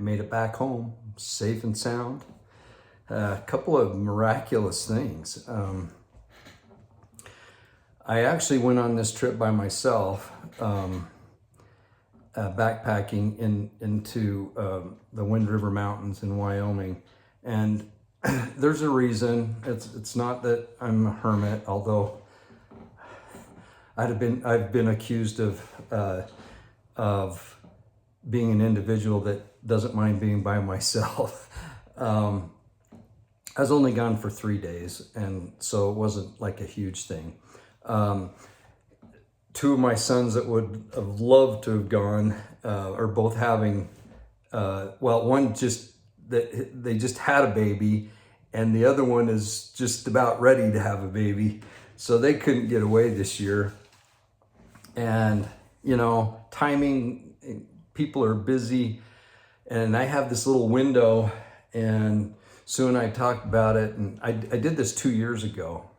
I made it back home, safe and sound. A couple of miraculous things. I actually went on this trip by myself, backpacking into the Wind River Mountains in Wyoming. And there's a reason. It's not that I'm a hermit, although I've been accused of being an individual that doesn't mind being by myself. I was only gone for 3 days, and so it wasn't like a huge thing. Two of my sons that would have loved to have gone are both having, one just that they just had a baby, and the other one is just about ready to have a baby, so they couldn't get away this year. And timing, people are busy, and I have this little window, and Sue and I talked about it, and I did this 2 years ago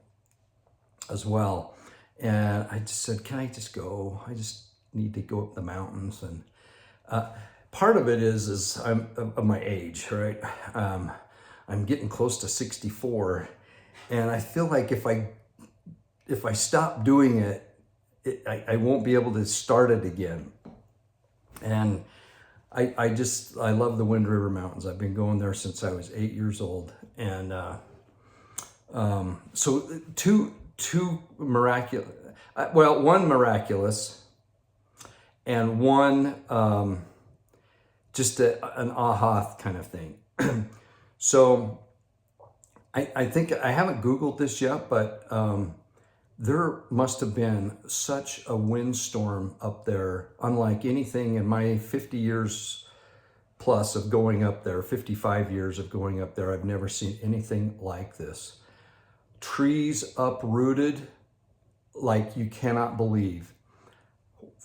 as well. And I just said, can I just go? I just need to go up the mountains. And part of it is I'm of my age, right? I'm getting close to 64, and I feel like if I stop doing it, I won't be able to start it again. And I love the Wind River Mountains. I've been going there since I was 8 years old. And so two miraculous, one miraculous and one just an aha kind of thing. So I think I haven't Googled this yet, but there must have been such a windstorm up there, unlike anything in my 50 years plus of going up there, 55 years of going up there. I've never seen anything like this. Trees uprooted like you cannot believe.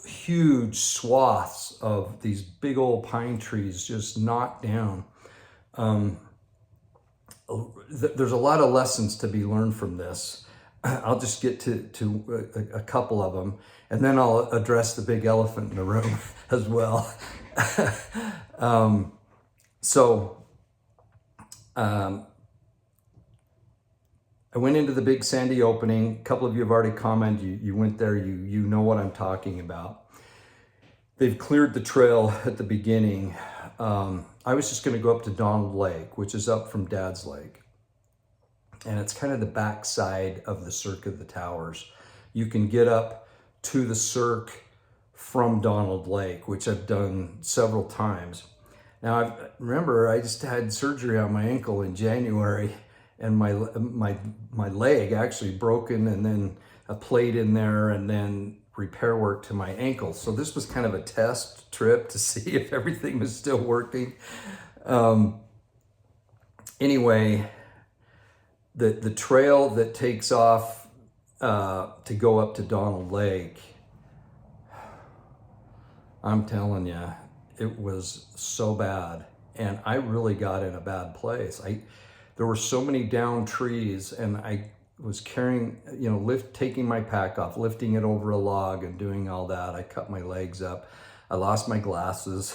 Huge swaths of these big old pine trees just knocked down. There's a lot of lessons to be learned from this. I'll just get to a couple of them, and then I'll address the big elephant in the room as well. I went into the big sandy opening. A couple of you have already commented. You went there. You know what I'm talking about. They've cleared the trail at the beginning. I was just going to go up to Donald Lake, which is up from Dad's Lake. And it's kind of the backside of the Cirque of the Towers. You can get up to the Cirque from Donald Lake, which I've done several times. Now, remember, I just had surgery on my ankle in January, and my leg actually broken, and then a plate in there, and then repair work to my ankle. So this was kind of a test trip to see if everything was still working. Anyway, the trail that takes off to go up to Donald Lake, I'm telling you, it was so bad. And I really got in a bad place. There were so many downed trees, and I was carrying, taking my pack off, lifting it over a log and doing all that. I cut my legs up. I lost my glasses.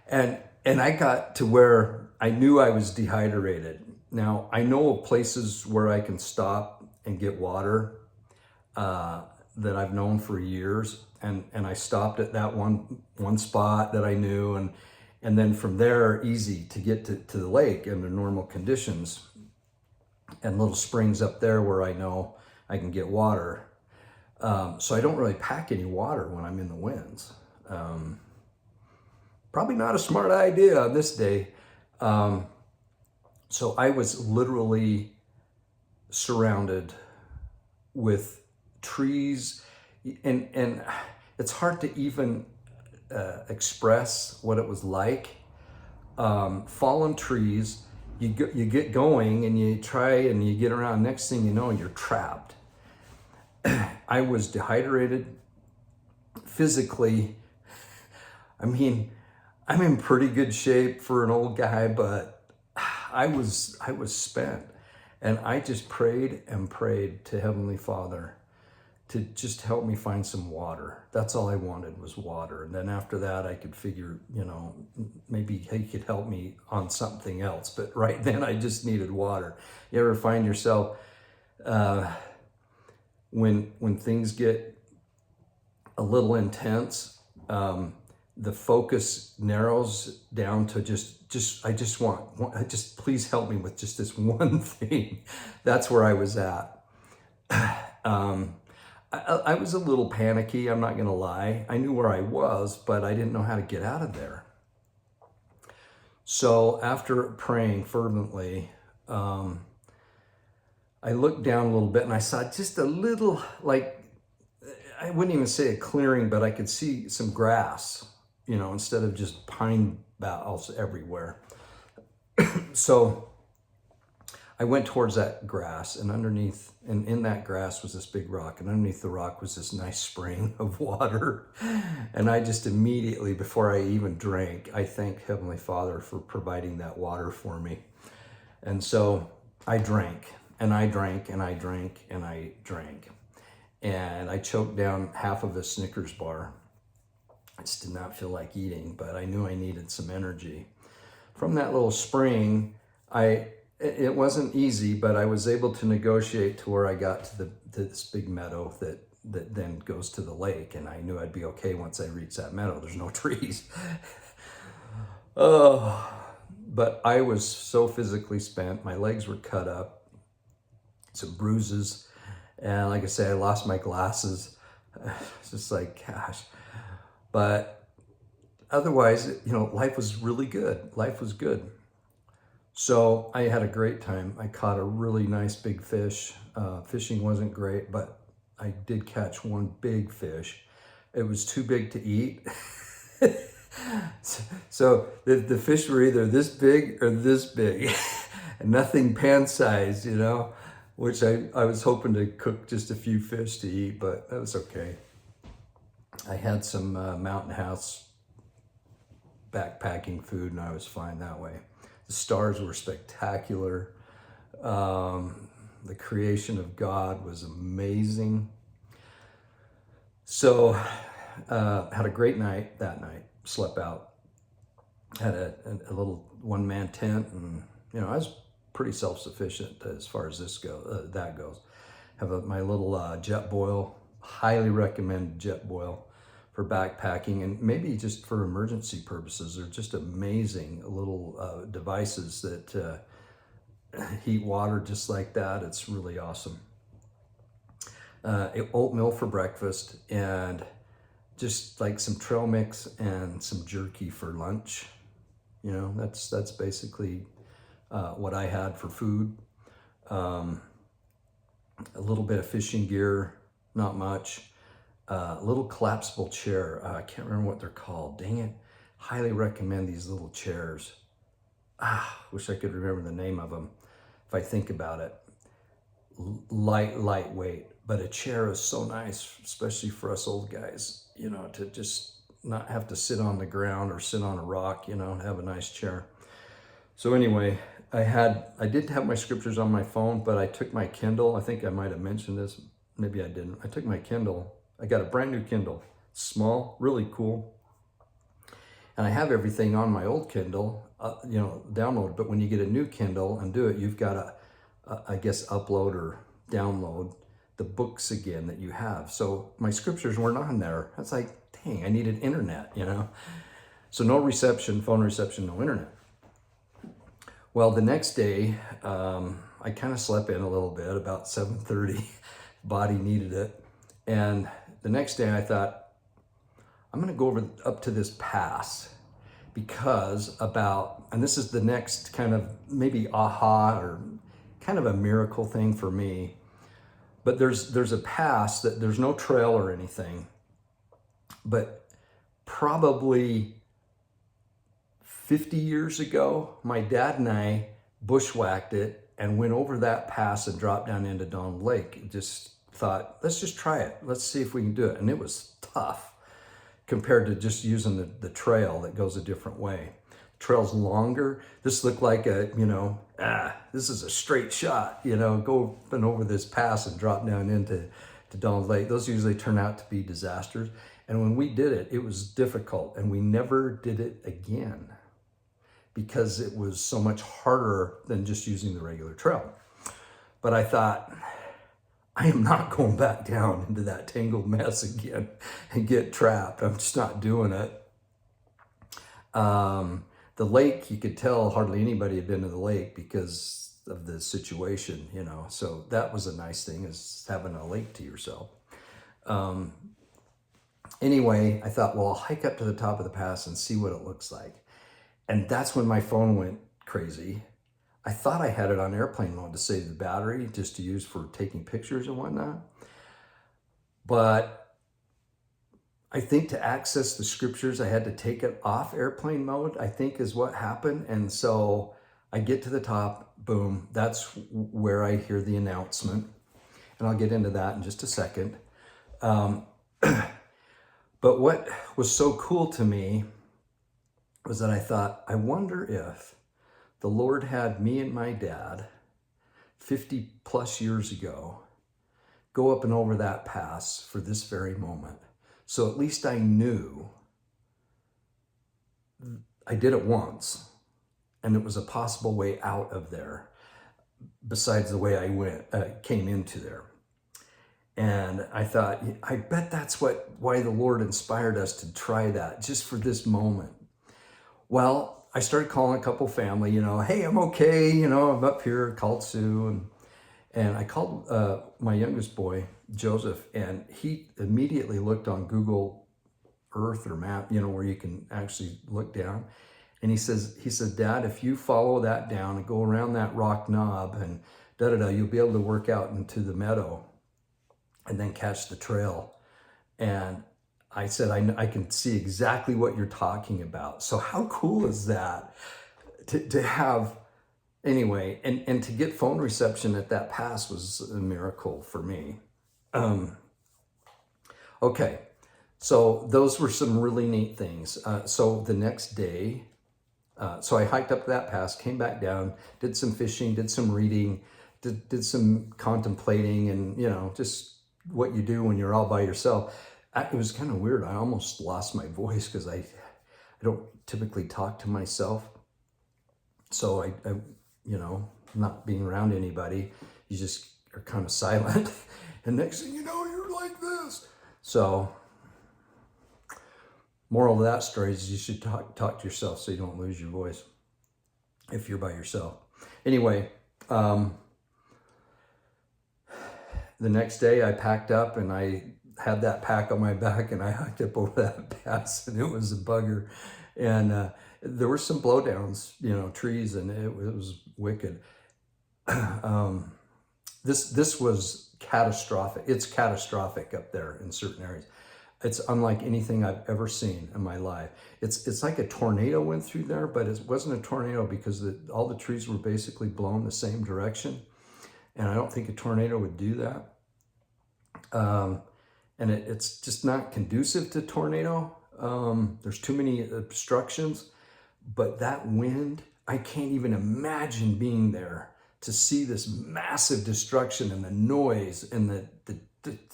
And I got to where I knew I was dehydrated. Now, I know of places where I can stop and get water that I've known for years. And I stopped at that one spot that I knew. And then from there, easy to get to the lake under normal conditions. And little springs up there where I know I can get water. So I don't really pack any water when I'm in the winds. Probably not a smart idea on this day. So I was literally surrounded with trees, and it's hard to even express what it was like. Fallen trees, you get going and you try and you get around, next thing you know, you're trapped. I was dehydrated physically. I mean, I'm in pretty good shape for an old guy, but I was spent. And I just prayed and prayed to Heavenly Father to just help me find some water. That's all I wanted was water. And then after that, I could figure, maybe he could help me on something else. But right then, I just needed water. You ever find yourself when things get a little intense, the focus narrows down to just please help me with just this one thing. That's where I was at. I was a little panicky, I'm not gonna lie. I knew where I was, but I didn't know how to get out of there. So after praying fervently, I looked down a little bit and I saw just a little, I wouldn't even say a clearing, but I could see some grass, instead of just pine boughs everywhere. So I went towards that grass, and in that grass was this big rock, and underneath the rock was this nice spring of water. And I just immediately, before I even drank, I thanked Heavenly Father for providing that water for me. And so I drank, and I drank, and I drank, and I drank. And I choked down half of a Snickers bar. I just did not feel like eating, but I knew I needed some energy. From that little spring, it wasn't easy, but I was able to negotiate to where I got to this big meadow that then goes to the lake, and I knew I'd be okay once I reached that meadow. There's no trees. But I was so physically spent. My legs were cut up, some bruises, and like I say, I lost my glasses. It's just like, gosh. But otherwise, life was really good. Life was good. So I had a great time. I caught a really nice big fish. Fishing wasn't great, but I did catch one big fish. It was too big to eat. So the fish were either this big or this big, and nothing pan-sized, which I was hoping to cook just a few fish to eat, but that was okay. I had some Mountain House backpacking food, and I was fine that way. The stars were spectacular. The creation of God was amazing. So had a great night that night. Slept out. Had a little one-man tent, and I was pretty self-sufficient as far as that goes. Have my little jet boil. Highly recommend jet boil for backpacking, and maybe just for emergency purposes. They're just amazing little devices that heat water just like that. It's really awesome. Oatmeal for breakfast, and just like some trail mix and some jerky for lunch. That's basically what I had for food. A little bit of fishing gear, not much. A little collapsible chair. I can't remember what they're called. Dang it. Highly recommend these little chairs. Wish I could remember the name of them if I think about it. Lightweight. But a chair is so nice, especially for us old guys, to just not have to sit on the ground or sit on a rock, have a nice chair. So anyway, I did have my scriptures on my phone, but I took my Kindle. I think I might have mentioned this. Maybe I didn't. I took my Kindle. I got a brand new Kindle, small, really cool. And I have everything on my old Kindle, download. But when you get a new Kindle and do it, you've got to, I guess, upload or download the books again that you have. So my scriptures weren't on there. I was like, dang, I needed internet, So no reception, phone reception, no internet. Well, the next day, I kind of slept in a little bit, about 7:30. Body needed it. And the next day I thought, I'm going to go up to this pass, because and this is the next kind of maybe aha or kind of a miracle thing for me. But there's a pass that there's no trail or anything, but probably 50 years ago, my dad and I bushwhacked it and went over that pass and dropped down into Don Lake. Just thought, let's just try it. Let's see if we can do it. And it was tough compared to just using the trail that goes a different way. The trail's longer. This looked like this is a straight shot, go up and over this pass and drop down into to Donald Lake. Those usually turn out to be disasters. And when we did it, it was difficult, and we never did it again because it was so much harder than just using the regular trail. But I thought, I am not going back down into that tangled mess again and get trapped. I'm just not doing it. The lake, you could tell hardly anybody had been to the lake because of the situation, you know. So that was a nice thing, is having a lake to yourself. Anyway, I thought, well, I'll hike up to the top of the pass and see what it looks like. And that's when my phone went crazy. I thought I had it on airplane mode to save the battery, just to use for taking pictures and whatnot. But I think to access the scriptures, I had to take it off airplane mode, I think is what happened. And so I get to the top, boom, that's where I hear the announcement. And I'll get into that in just a second. But what was so cool to me was that I thought, I wonder if the Lord had me and my dad 50 plus years ago go up and over that pass for this very moment. So at least I knew I did it once, and it was a possible way out of there besides the way I came into there. And I thought, I bet that's why the Lord inspired us to try that, just for this moment. Well, I started calling a couple family, you know, hey, I'm okay, you know, I'm up here, called Sue, and I called my youngest boy, Joseph, and he immediately looked on Google Earth or map, you know, where you can actually look down. And he said, Dad, if you follow that down and go around that rock knob and you'll be able to work out into the meadow and then catch the trail. And I said, I can see exactly what you're talking about. So how cool is that to have, anyway, and to get phone reception at that pass was a miracle for me. Okay, so those were some really neat things. So the next day, so I hiked up that pass, came back down, did some fishing, did some reading, did some contemplating, and, you know, just what you do when you're all by yourself. It was kind of weird. I almost lost my voice because I don't typically talk to myself. So I, you know, not being around anybody, you just are kind of silent. And next thing you know, you're like this. So moral of that story is you should talk to yourself so you don't lose your voice if you're by yourself. Anyway, the next day I packed up and I had that pack on my back and I hiked up over that pass, and it was a bugger. And there were some blowdowns, you know, trees, and it was wicked. This was catastrophic. It's catastrophic up there in certain areas. It's unlike anything I've ever seen in my life. It's like a tornado went through there, but it wasn't a tornado because all the trees were basically blown the same direction. And I don't think a tornado would do that. And it's just not conducive to tornado. There's too many obstructions, but that wind, I can't even imagine being there to see this massive destruction and the noise and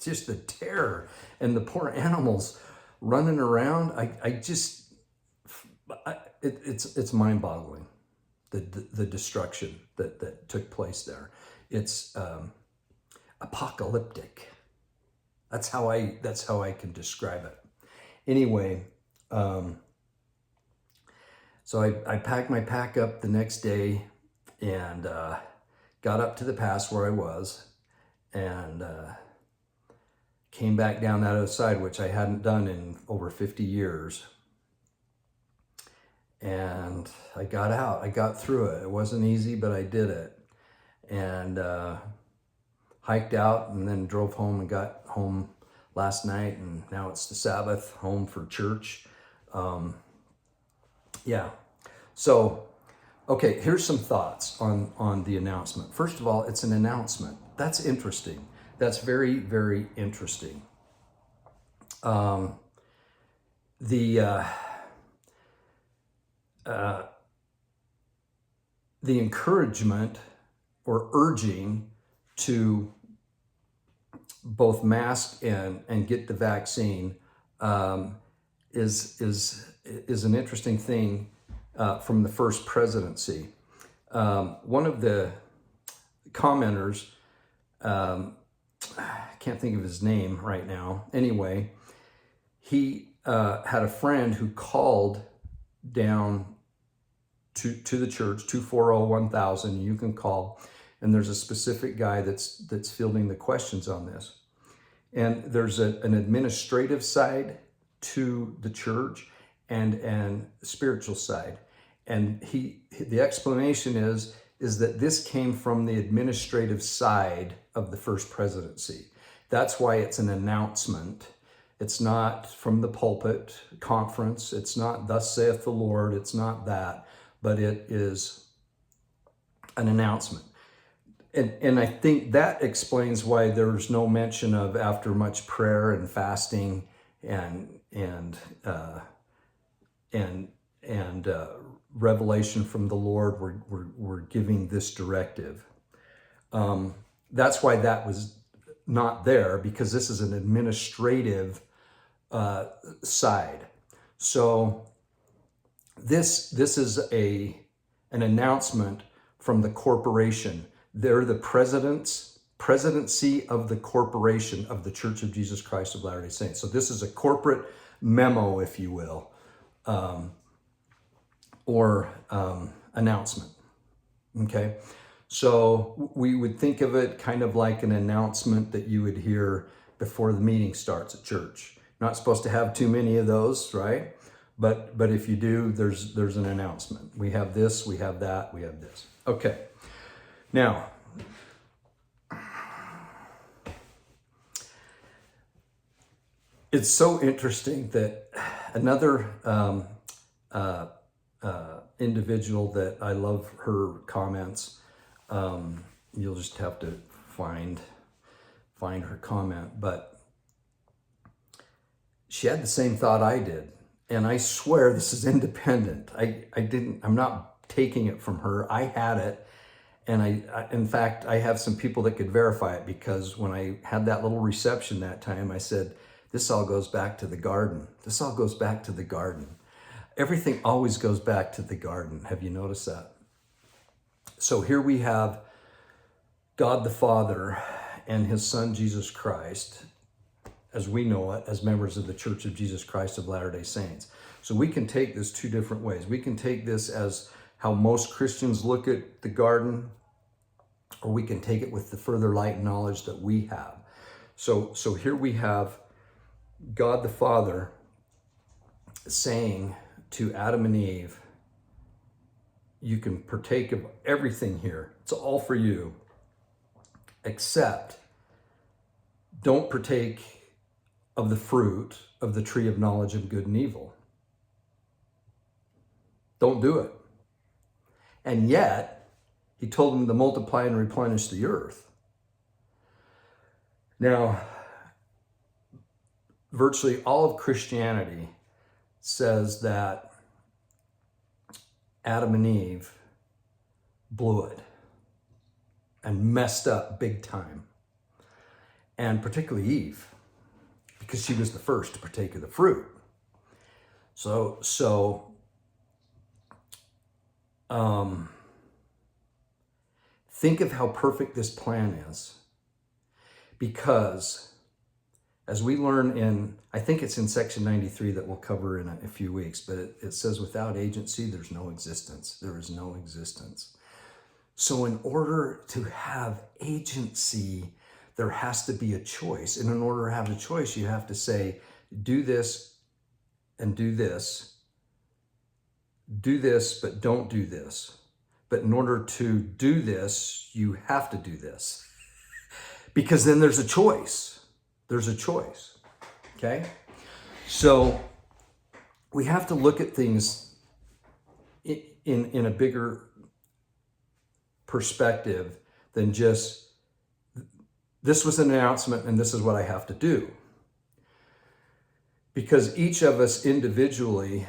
just the terror and the poor animals running around. It's mind-boggling, the destruction that took place there. It's apocalyptic. That's how I can describe it. Anyway, so I packed my pack up the next day and got up to the pass where I was, and came back down that other side, which I hadn't done in over 50 years. And I got out. I got through it. It wasn't easy, but I did it. And hiked out and then drove home and got home last night, and now it's the Sabbath, home for church. Yeah. So, okay, here's some thoughts on the announcement. First of all, it's an announcement. That's interesting. That's very, very interesting. The encouragement or urging to both mask and get the vaccine is an interesting thing from the first presidency. One of the commenters, I can't think of his name right now. Anyway, he had a friend who called down to the church, 240-1000. You can call, and there's a specific guy that's fielding the questions on this. And there's an administrative side to the church and an spiritual side. And the explanation is that this came from the administrative side of the first presidency. That's why it's an announcement. It's not from the pulpit conference. It's not thus saith the Lord. It's not that, but it is an announcement. And I think that explains why there's no mention of after much prayer and fasting and revelation from the Lord, we're giving this directive. That's why that was not there, because this is an administrative side. So this is an announcement from the corporation. They're the presidency of the corporation of the Church of Jesus Christ of Latter-day Saints. So this is a corporate memo, if you will, or announcement. Okay, so we would think of it kind of like an announcement that you would hear before the meeting starts at church. Not supposed to have too many of those, right? But if you do, there's an announcement. We have this, we have that, we have this. Okay. Now, it's so interesting that another individual that I love her comments. You'll just have to find her comment, but she had the same thought I did. And I swear this is independent. I'm not taking it from her. I had it. And in fact, I have some people that could verify it, because when I had that little reception that time, I said, this all goes back to the garden. This all goes back to the garden. Everything always goes back to the garden. Have you noticed that? So here we have God the Father and his Son, Jesus Christ, as we know it, as members of the Church of Jesus Christ of Latter-day Saints. So we can take this two different ways. We can take this as how most Christians look at the garden, or we can take it with the further light and knowledge that we have. So here we have God the Father saying to Adam and Eve, you can partake of everything here. It's all for you, except don't partake of the fruit of the tree of knowledge of good and evil. Don't do it. And yet, he told them to multiply and replenish the earth. Now, virtually all of Christianity says that Adam and Eve blew it and messed up big time. And particularly Eve, because she was the first to partake of the fruit. So think of how perfect this plan is, because as we learn in, I think it's in section 93 that we'll cover in a few weeks, but it says without agency, there's no existence. There is no existence. So in order to have agency, there has to be a choice. And in order to have a choice, you have to say, do this and do this. Do this, but don't do this. But in order to do this, you have to do this. Because then there's a choice. There's a choice. Okay? So we have to look at things in a bigger perspective than just, this was an announcement and this is what I have to do. Because each of us individually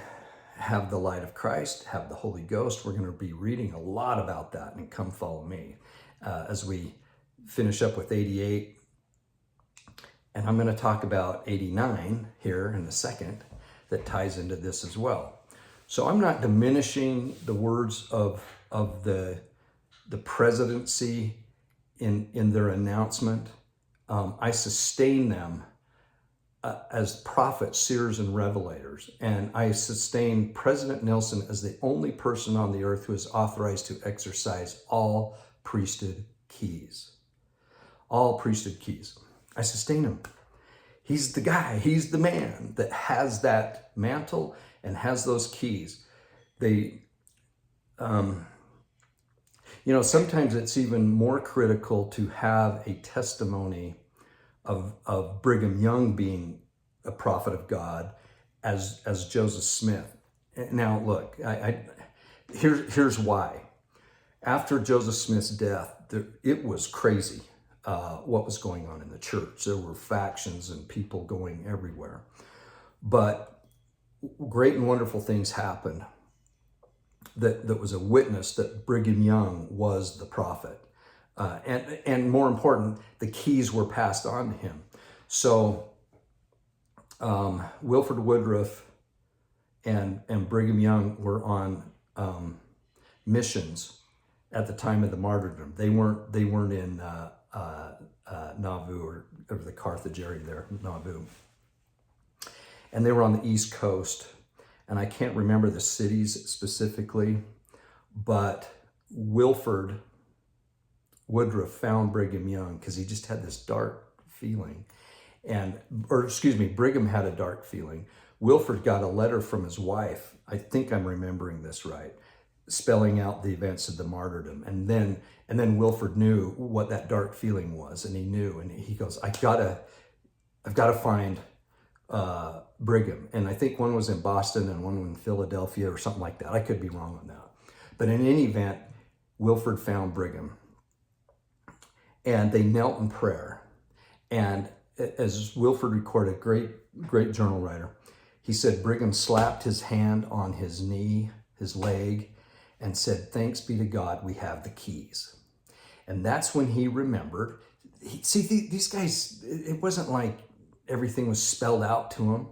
have the light of Christ, have the Holy Ghost. We're going to be reading a lot about that and Come Follow Me as we finish up with 88 And I'm going to talk about 89 here in a second that ties into this as well. So I'm not diminishing the words of the presidency in their announcement. I sustain them as prophets, seers, and revelators. And I sustain President Nelson as the only person on the earth who is authorized to exercise all priesthood keys. All priesthood keys. I sustain him. He's the guy, he's the man that has that mantle and has those keys. They, sometimes it's even more critical to have a testimony of Brigham Young being a prophet of God as Joseph Smith. Now, look, here's why. After Joseph Smith's death, it was crazy what was going on in the church. There were factions and people going everywhere. But great and wonderful things happened that was a witness that Brigham Young was the prophet. And more important, the keys were passed on to him. So Wilford Woodruff and Brigham Young were on missions at the time of the martyrdom. They weren't in Nauvoo or the Carthage area there, Nauvoo. And they were on the East Coast. And I can't remember the cities specifically, but Wilford Woodruff found Brigham Young because he just had this dark feeling. Brigham had a dark feeling. Wilford got a letter from his wife, I think I'm remembering this right, spelling out the events of the martyrdom. And then Wilford knew what that dark feeling was, and he knew, and he goes, I've got to find Brigham. And I think one was in Boston and one in Philadelphia or something like that. I could be wrong on that. But in any event, Wilford found Brigham. And they knelt in prayer. And as Wilford recorded, great journal writer, he said Brigham slapped his hand on his knee, his leg, and said, thanks be to God, we have the keys. And that's when he remembered. These guys, it wasn't like everything was spelled out to him,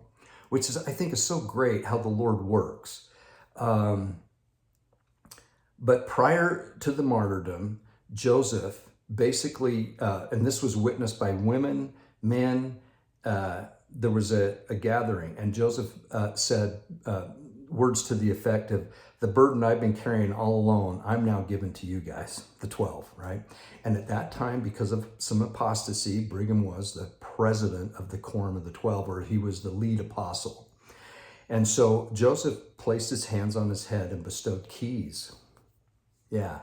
which is, I think, is so great how the Lord works. But prior to the martyrdom, Joseph basically, and this was witnessed by women, men, there was a gathering, and Joseph said words to the effect of, the burden I've been carrying all alone, I'm now given to you guys, the 12, right? And at that time, because of some apostasy, Brigham was the president of the Quorum of the 12, or he was the lead apostle. And so Joseph placed his hands on his head and bestowed keys. Yeah.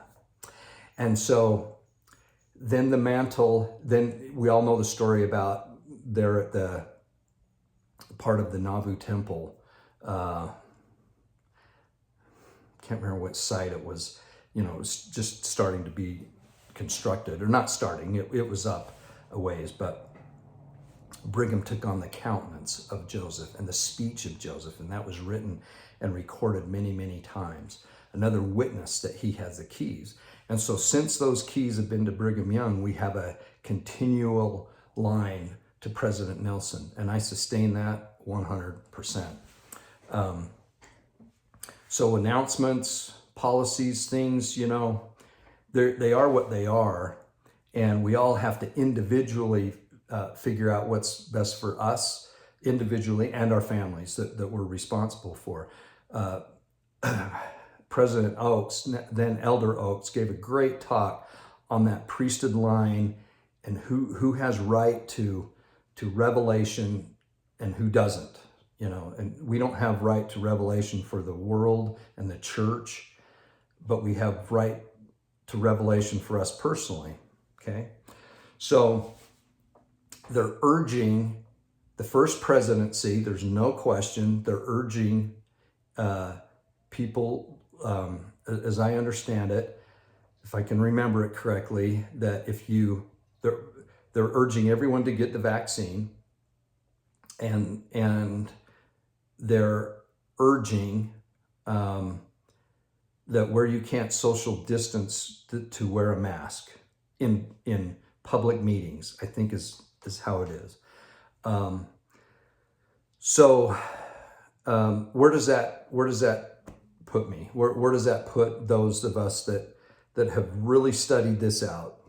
And so then the mantle, then we all know the story about there at the part of the Nauvoo temple, can't remember what site it was, it was just starting to be constructed, or not starting, it was up a ways, but Brigham took on the countenance of Joseph and the speech of Joseph, and that was written and recorded many, many times. Another witness that he has the keys. And so since those keys have been to Brigham Young, we have a continual line to President Nelson, and I sustain that 100%. So announcements, policies, things, they are what they are, and we all have to individually figure out what's best for us individually and our families that we're responsible for. President Oaks, then Elder Oaks, gave a great talk on that priesthood line and who has right to revelation and who doesn't. And we don't have right to revelation for the world and the church, but we have right to revelation for us personally, okay? So they're urging the first presidency, there's no question, they're urging people, as I understand it, if I can remember it correctly, that they're urging everyone to get the vaccine, and they're urging that where you can't social distance to wear a mask in public meetings, I think is how it is. So where does that put me? Where does that put those of us that have really studied this out,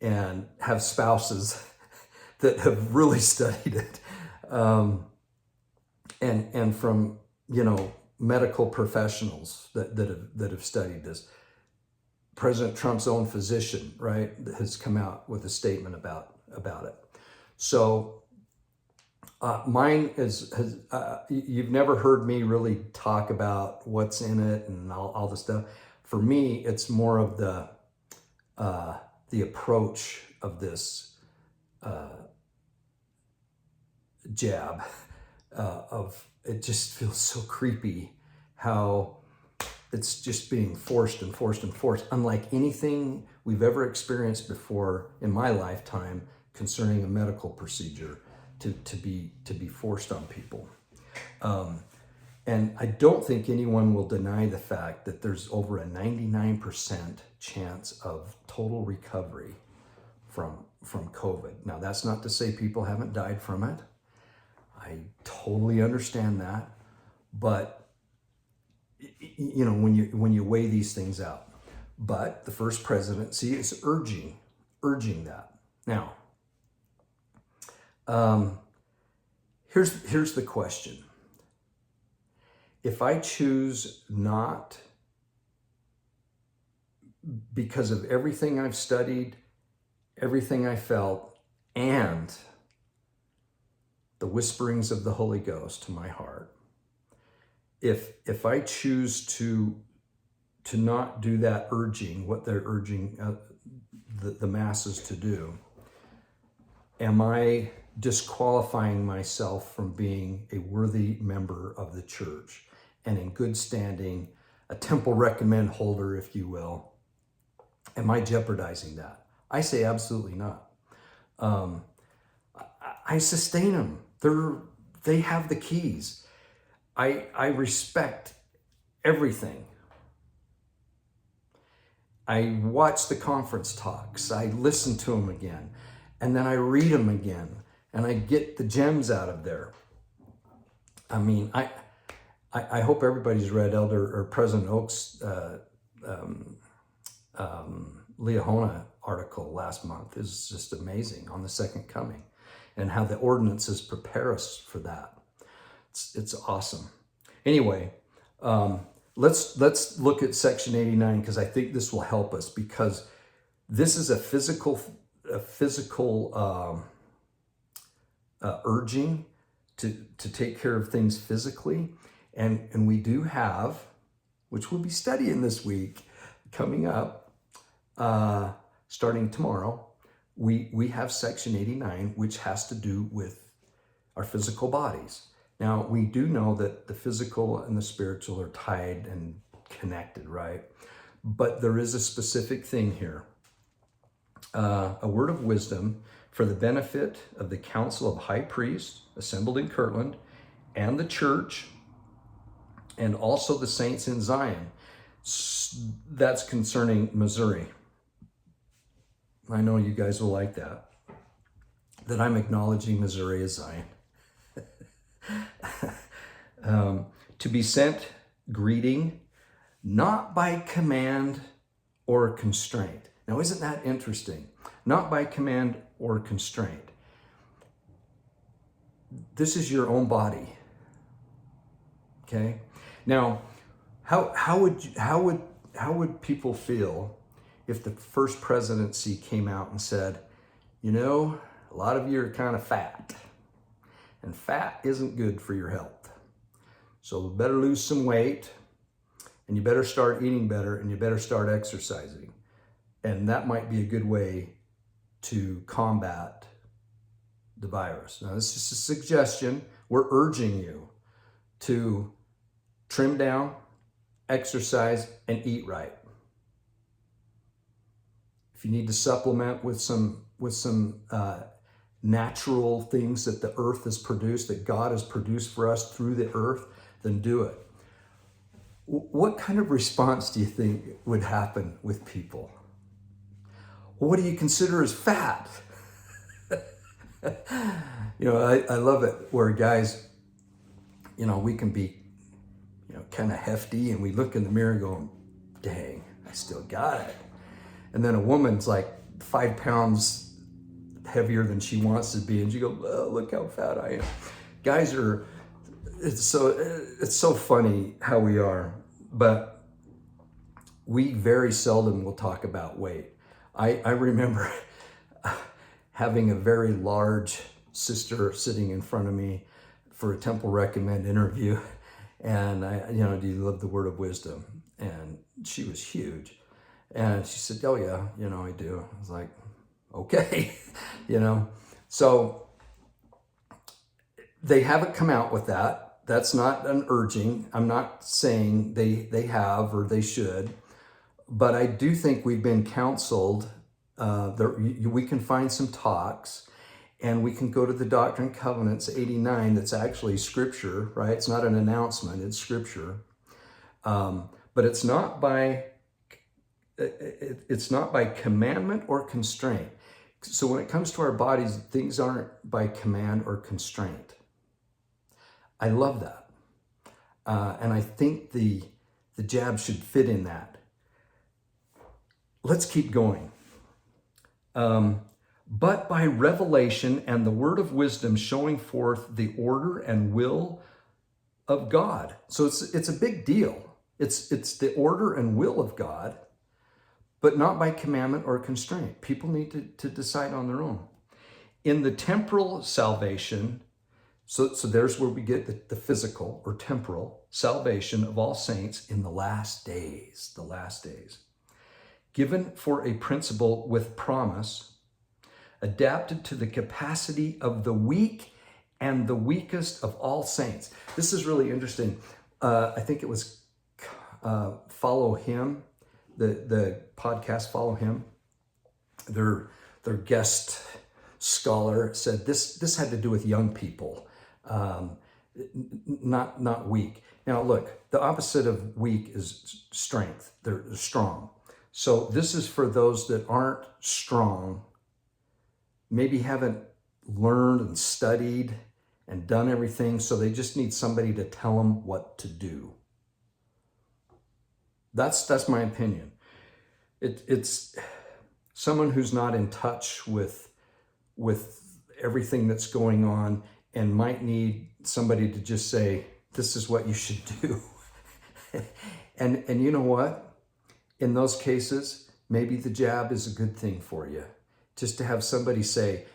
and have spouses that have really studied it, and from medical professionals that have studied this. President Trump's own physician, right, has come out with a statement about it. So mine you've never heard me really talk about what's in it and all the stuff. For me, it's more of the approach of this jab. Of it just feels so creepy how it's just being forced and forced and forced, unlike anything we've ever experienced before in my lifetime concerning a medical procedure to be forced on people. And I don't think anyone will deny the fact that there's over a 99% chance of total recovery from COVID. Now, that's not to say people haven't died from it. I totally understand that, but when you weigh these things out. But the first presidency is urging that. Now, here's the question. If I choose not, because of everything I've studied, everything I felt, and the whisperings of the Holy Ghost to my heart, if I choose to not do that urging, what they're urging the masses to do, am I disqualifying myself from being a worthy member of the church and in good standing, a temple recommend holder, if you will? Am I jeopardizing that? I say absolutely not. I sustain them. They have the keys. I respect everything. I watch the conference talks. I listen to them again, and then I read them again, and I get the gems out of there. I mean, I hope everybody's read Elder or President Oak's Liahona article last month. Is just amazing on the second coming, and how the ordinances prepare us for that. It's awesome. Anyway, let's look at section 89, because I think this will help us, because this is a physical urging to take care of things physically, and we do have, which we'll be studying this week, coming up, starting tomorrow. We have section 89, which has to do with our physical bodies. Now, we do know that the physical and the spiritual are tied and connected, right? But there is a specific thing here. A word of wisdom for the benefit of the Council of High Priests assembled in Kirtland and the church, and also the saints in Zion. That's concerning Missouri. I know you guys will like that I'm acknowledging Missouri as Zion. To be sent greeting, not by command or constraint. Now, isn't that interesting? Not by command or constraint. This is your own body. Okay? Now, how would people feel if the first presidency came out and said, a lot of you are kind of fat, and fat isn't good for your health. So you better lose some weight, and you better start eating better, and you better start exercising. And that might be a good way to combat the virus. Now, this is just a suggestion. We're urging you to trim down, exercise, and eat right. If you need to supplement with some natural things that the earth has produced, that God has produced for us through the earth, then do it. What kind of response do you think would happen with people? What do you consider as fat? I love it where guys, we can be, kind of hefty, and we look in the mirror going, dang, I still got it. And then a woman's like 5 pounds heavier than she wants to be, and she goes, oh, look how fat I am. Guys are, it's so funny how we are, but we very seldom will talk about weight. I remember having a very large sister sitting in front of me for a Temple Recommend interview, and do you love the word of wisdom? And she was huge, and she said, oh yeah, I do. I was like, okay, so they haven't come out with that. That's not an urging. I'm not saying they have or they should, but I do think we've been counseled. We can find some talks, and we can go to the Doctrine and Covenants 89. That's actually scripture, right? It's not an announcement, it's scripture. But it's not by commandment or constraint. So when it comes to our bodies, things aren't by command or constraint. I love that. And I think the jab should fit in that. Let's keep going. But by revelation and the word of wisdom showing forth the order and will of God. So it's a big deal. It's the order and will of God, but not by commandment or constraint. People need to decide on their own. In the temporal salvation, so there's where we get the physical or temporal salvation of all saints in the last days, given for a principle with promise, adapted to the capacity of the weak and the weakest of all saints. This is really interesting. I think it was Follow Him, the podcast Follow Him. Their guest scholar said this had to do with young people, not weak. Now look, the opposite of weak is strength. They're strong. So this is for those that aren't strong, maybe haven't learned and studied and done everything, so they just need somebody to tell them what to do. That's my opinion. It's someone who's not in touch with everything that's going on and might need somebody to just say, this is what you should do. and you know what? In those cases, maybe the jab is a good thing for you. Just to have somebody say,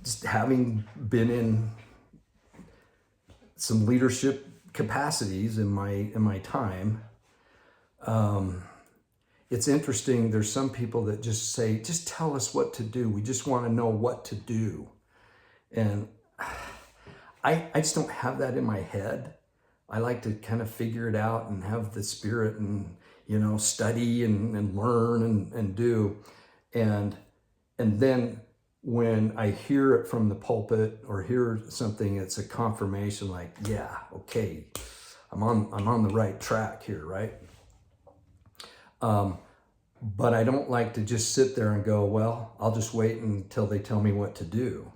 just having been in some leadership capacities in my time, it's interesting. There's some people that just say, just tell us what to do. We just want to know what to do. And I just don't have that in my head. I like to kind of figure it out and have the Spirit and, study and learn and do. And then when I hear it from the pulpit or hear something, it's a confirmation like, yeah, okay, I'm on the right track here, right? But I don't like to just sit there and go, well, I'll just wait until they tell me what to do.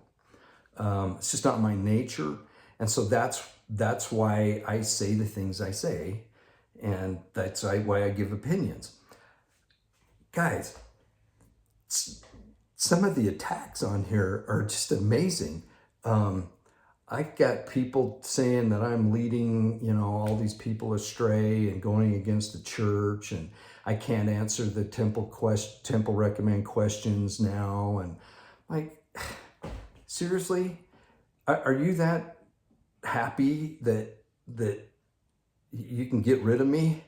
It's just not my nature. And so that's why I say the things I say. And that's why I give opinions. Guys, some of the attacks on here are just amazing. I've got people saying that I'm leading, all these people astray and going against the church, and I can't answer the temple recommend questions now. And like, seriously, are you that happy that you can get rid of me?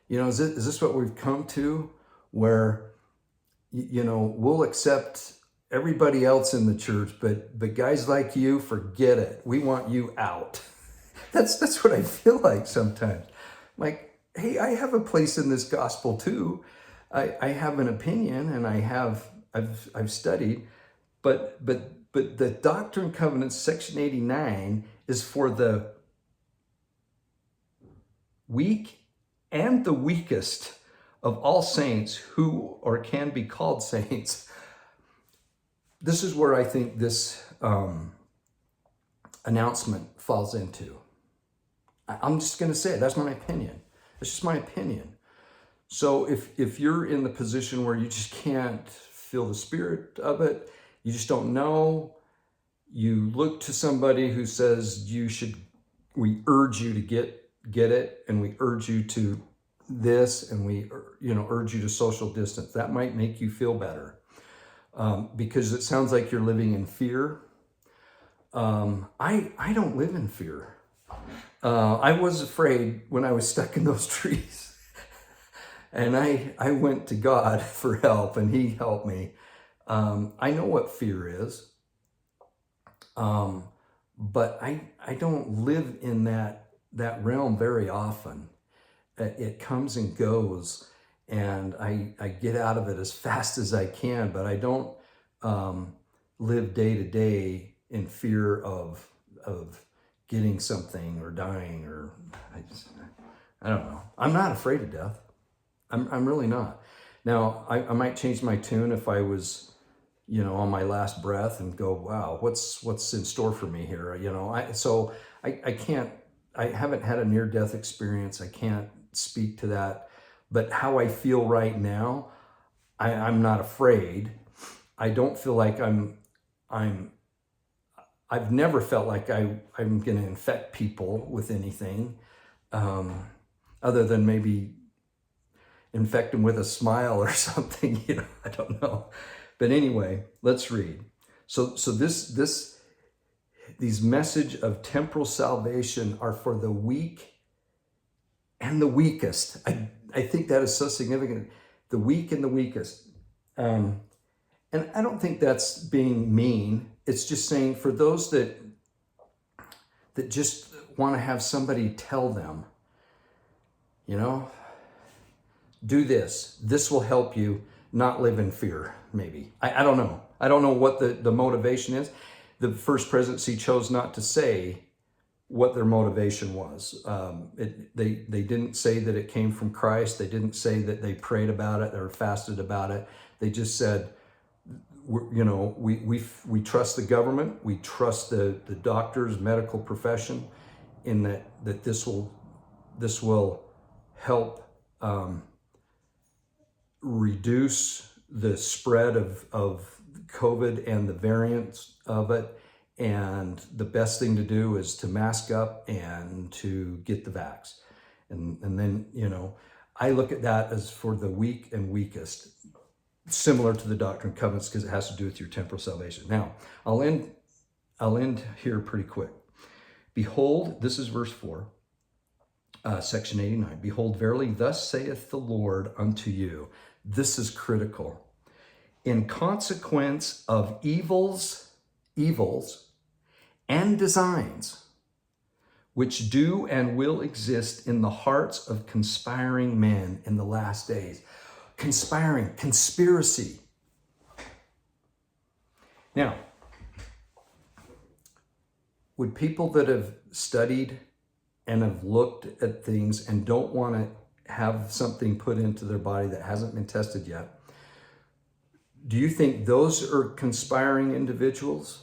Is this what we've come to, where we'll accept everybody else in the church, but guys like you, forget it. We want you out. That's what I feel like sometimes. Like, hey, I have a place in this gospel too. I have an opinion, and I've studied, but the Doctrine and Covenants section 89 is for the weak and the weakest of all saints who or can be called saints. this is where I think this announcement falls into. I'm just going to say it. That's my opinion. It's just my opinion. So if you're in the position where you just can't feel the spirit of it, you just don't know, you look to somebody who says we urge you to get it, and we urge you to this, and we urge you to social distance. That might make you feel better, because it sounds like you're living in fear. I don't live in fear. I was afraid when I was stuck in those trees. And I went to God for help, and he helped me. I know what fear is. But I don't live in that realm very often. It comes and goes, and I get out of it as fast as I can, but I don't live day to day in fear of getting something or dying, or I don't know. I'm not afraid of death. I'm really not. Now, I might change my tune if I was, on my last breath, and go, wow, what's in store for me here? I haven't had a near-death experience. I can't speak to that. But how I feel right now, I'm not afraid. I don't feel like I've never felt like I'm going to infect people with anything, other than maybe infect them with a smile or something, I don't know. But anyway, let's read. So these message of temporal salvation are for the weak and the weakest. I think that is so significant. The weak and the weakest. And I don't think that's being mean. It's just saying for those that just want to have somebody tell them, do this. This will help you not live in fear, maybe. I don't know. I don't know what the motivation is. The first presidency chose not to say what their motivation was. They didn't say that it came from Christ. They didn't say that they prayed about it or fasted about it. They just said, we trust the government. We trust the doctors, medical profession, in that this will help reduce the spread of COVID and the variants of it. And the best thing to do is to mask up and to get the vax. And then, I look at that as for the weak and weakest, similar to the Doctrine and Covenants, because it has to do with your temporal salvation. Now, I'll end here pretty quick. Behold, this is verse 4, section 89. Behold, verily, thus saith the Lord unto you. This is critical. In consequence of evils, and designs, which do and will exist in the hearts of conspiring men in the last days. Conspiring, conspiracy. Now, would people that have studied and have looked at things and don't want to have something put into their body that hasn't been tested yet, do you think those are conspiring individuals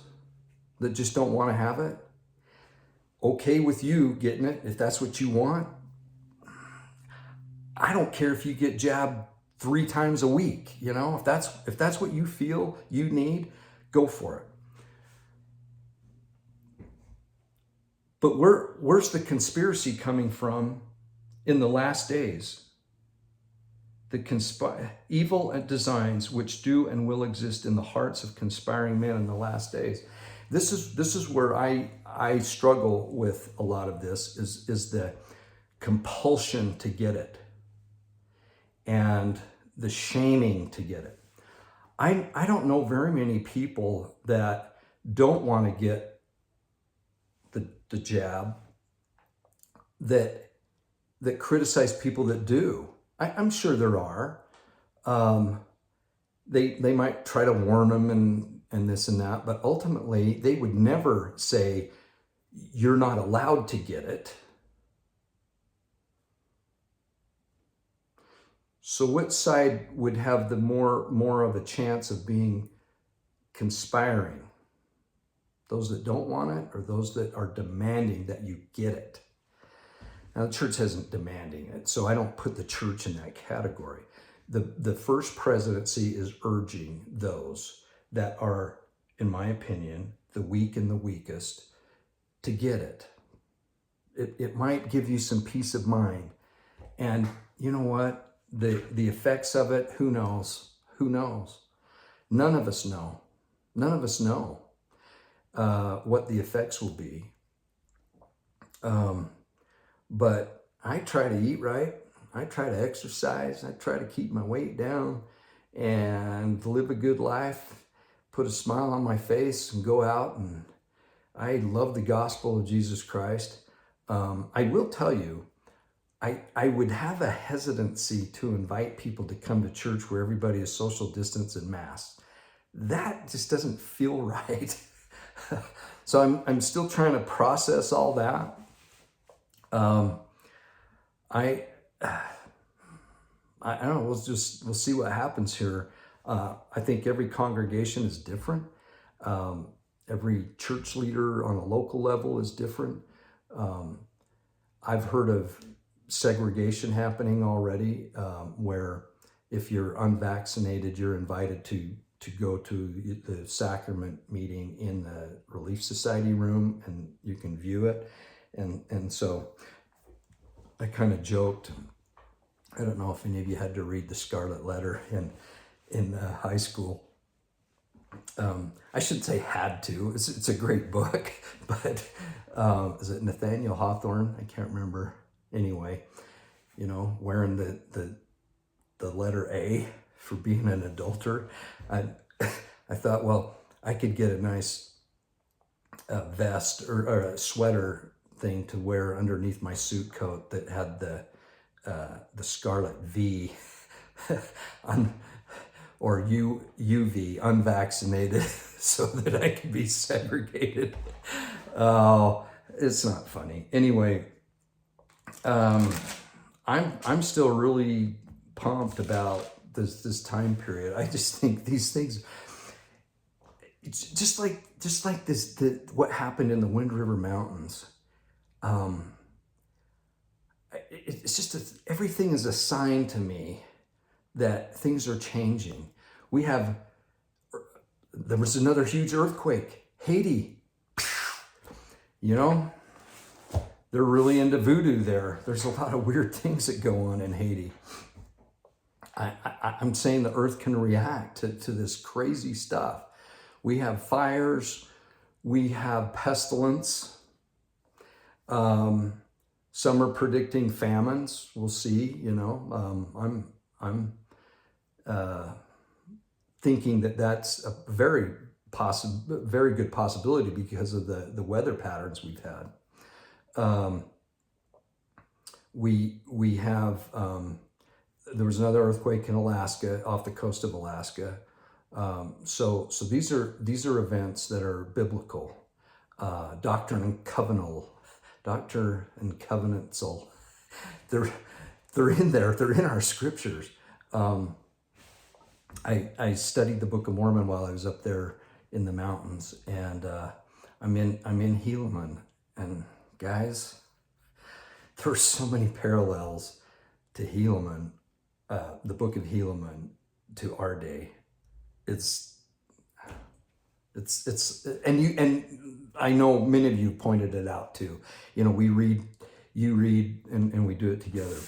that just don't want to have it? Okay with you getting it if that's what you want. I don't care if you get jabbed 3 times a week. If that's what you feel you need, go for it. But where's the conspiracy coming from in the last days? The evil designs which do and will exist in the hearts of conspiring men in the last days. This is where I struggle with a lot of this, is the compulsion to get it and the shaming to get it. I don't know very many people that don't want to get the jab that criticize people that do. I'm sure there are. They might try to warn them and this and that, but ultimately they would never say, you're not allowed to get it. So what side would have the more of a chance of being conspiring. Those that don't want it, or those that are demanding that you get it. Now, the church isn't demanding it, so I don't put the church in that category. The first presidency is urging those that are, in my opinion, the weak and the weakest to get it. It might give you some peace of mind. And you know what? The effects of it, who knows? Who knows? None of us know. None of us know what the effects will be. But I try to eat right. I try to exercise. I try to keep my weight down and live a good life, put a smile on my face and go out. And I love the gospel of Jesus Christ. I will tell you, I would have a hesitancy to invite people to come to church where everybody is social distance and masks. That just doesn't feel right. So I'm still trying to process all that. I don't know, we'll see what happens here. I think every congregation is different. Every church leader on a local level is different. I've heard of segregation happening already, where if you're unvaccinated, you're invited to go to the sacrament meeting in the Relief Society room, and you can view it. And so I kind of joked. I don't know if any of you had to read The Scarlet Letter in high school. I shouldn't say had to. It's a great book, but is it Nathaniel Hawthorne? I can't remember. Anyway, wearing the letter A for being an adulterer. I thought, well, I could get a nice vest or a sweater thing to wear underneath my suit coat that had the scarlet V or UV, unvaccinated, so that I could be segregated. Oh, it's not funny. Anyway, I'm still really pumped about this time period. I just think these things, it's just like this, what happened in the Wind River Mountains. It's just everything is a sign to me that things are changing. There was another huge earthquake, Haiti. They're really into voodoo there. There's a lot of weird things that go on in Haiti. I'm saying the earth can react to this crazy stuff. We have fires, we have pestilence. Some are predicting famines. We'll see. I'm thinking that's a very good possibility because of the weather patterns we've had. We have there was another earthquake in Alaska, off the coast of Alaska. So these are events that are biblical, doctrine and covenantal. They're in there. They're in our scriptures. I studied the Book of Mormon while I was up there in the mountains, and I'm in Helaman, and guys, there's so many parallels to Helaman, the Book of Helaman, to our day. It's and I know many of you pointed it out too. We read, you read, and we do it together.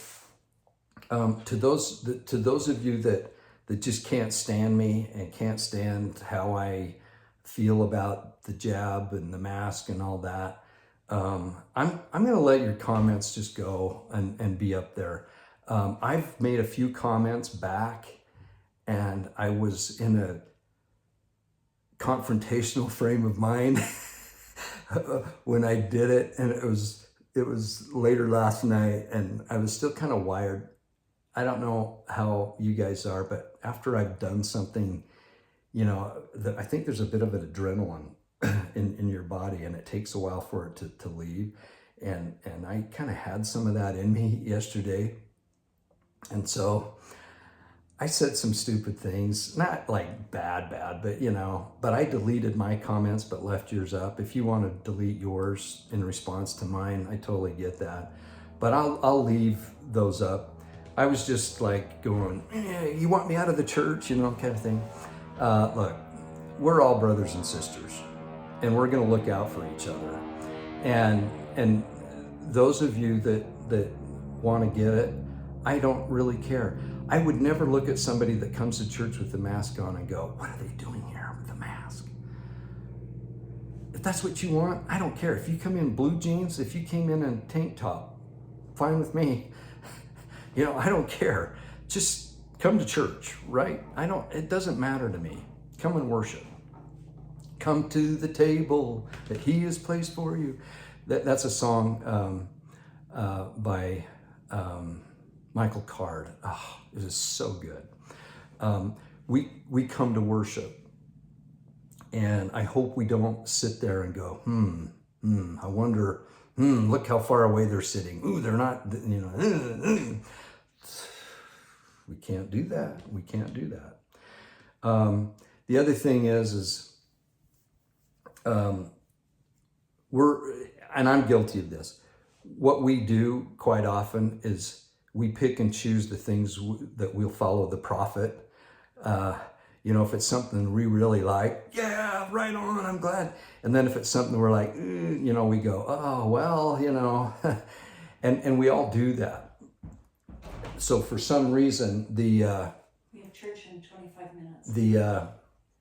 To those of you that just can't stand me and can't stand how I feel about the jab and the mask and all that, I'm going to let your comments just go and be up there. I've made a few comments back, and I was in a confrontational frame of mind when I did it, and it was later last night, and I was still kind of wired. I don't know how you guys are, but after I've done something, I think there's a bit of an adrenaline in your body, and it takes a while for it to leave. And I kind of had some of that in me yesterday. And so I said some stupid things, not like bad, but but I deleted my comments but left yours up. If you want to delete yours in response to mine, I totally get that. But I'll leave those up. I was just like going, you want me out of the church, kind of thing. Look, we're all brothers and sisters, and we're going to look out for each other. And those of you that want to get it, I don't really care. I would never look at somebody that comes to church with the mask on and go, what are they doing here with the mask? If that's what you want, I don't care. If you come in blue jeans, if you came in a tank top, fine with me. I don't care. Just come to church, right? It doesn't matter to me. Come and worship. Come to the table that he has placed for you. That's a song by Michael Card. Oh, it is so good. We come to worship, and I hope we don't sit there and go, I wonder, look how far away they're sitting. Ooh, they're not, We can't do that. We can't do that. The other thing is and I'm guilty of this. What we do quite often is we pick and choose the things that we'll follow the prophet. If it's something we really like, yeah, right on, I'm glad. And then if it's something we're like, we go, oh, well, and we all do that. So for some reason, we have church in 25 minutes.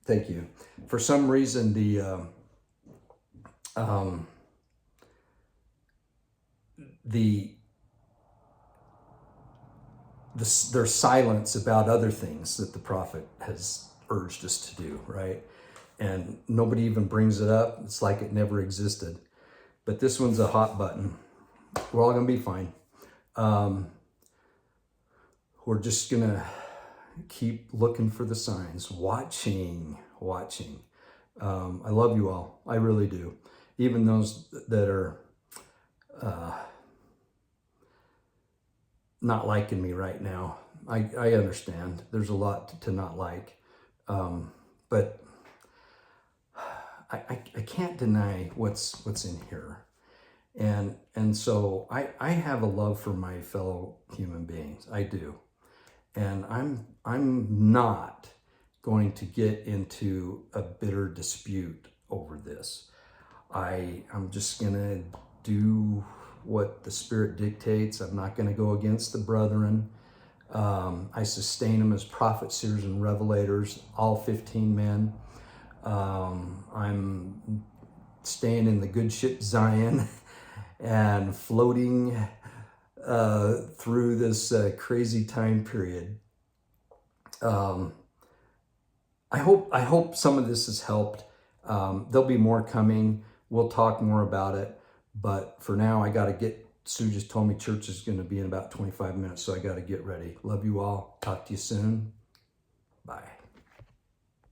Thank you. For some reason, there's silence about other things that the prophet has urged us to do, right? And nobody even brings it up. It's like it never existed. But this one's a hot button. We're all gonna be fine. We're just gonna keep looking for the signs, watching. I love you all. I really do. Even those that are not liking me right now. I understand. There's a lot to not like. But I can't deny what's in here. And so I have a love for my fellow human beings. I do. And I'm not going to get into a bitter dispute over this. I'm just gonna do what the Spirit dictates. I'm not gonna go against the brethren. I sustain them as prophets, seers, and revelators, all 15 men. I'm staying in the good ship Zion and floating through this crazy time period. I hope some of this has helped. There'll be more coming. We'll talk more about it. But for now, Sue just told me church is going to be in about 25 minutes, so I got to get ready. Love you all. Talk to you soon. Bye.